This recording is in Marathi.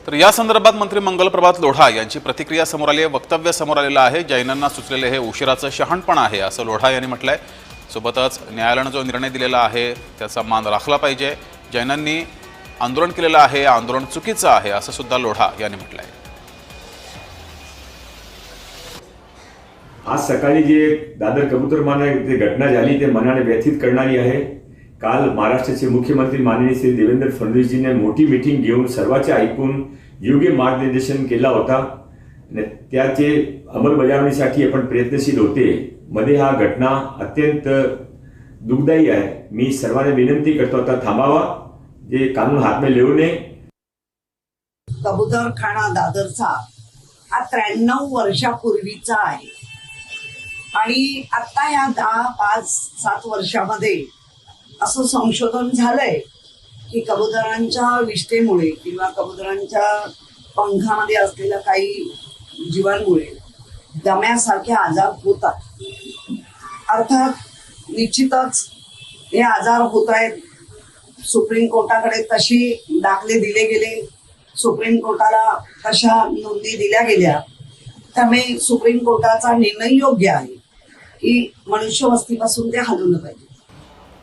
तर या संदर्भात मंत्री मंगलप्रभात लोढा यांची प्रतिक्रिया समोर आली आहे, वक्तव्य समोर आलेलं आहे। जैनांना सुचलेले हे उशिराचं शहाणपण आहे असं लोढा यांनी म्हटलंय। सोबतच न्यायालयाने जो निर्णय दिलेला आहे त्याचा मान राखला पाहिजे। जैनांनी आंदोलन केलेलं आहे, आंदोलन चुकीचं आहे असं सुद्धा लोढा यांनी म्हटलंय। आज सकाळी जे दादर कबूतरखाना जे घटना झाली ते मनाने व्यथित करणारी आहे। काल महाराष्ट्राचे मुख्यमंत्री माननीय श्री देवेंद्र फडणवीसजीने मोठी मीटिंग घेऊन सर्वांचे ऐकून योग्य मार्गदर्शन केला होता। त्याचे अंमलबजावणीसाठी आपण प्रयत्नशील होते। मध्ये हा घटना अत्यंत दुःखदायी आहे। मी सर्वांना विनंती करतो आता थांबावा, जे कानून हात में लेऊ नये। कबूतरखाना दादरचा हा 93 वर्षापूर्वीचा आहे आणि आता या 5-7 वर्षामध्ये असं संशोधन झालंय की कबुतरांच्या विष्ठेमुळे किंवा कबुतरांच्या पंखामध्ये असलेल्या काही जीवांमुळे दम्यासारखे आजार होतात। अर्थात निश्चितच हे आजार होत आहेत। सुप्रीम कोर्टाकडे तशी दाखले दिले गेले, सुप्रीम कोर्टाला तशा नोंदी दिल्या गेल्या, त्यामुळे सुप्रीम कोर्टाचा निर्णय योग्य आहे की मनुष्य वस्तीपासून ते हलवलं पाहिजे।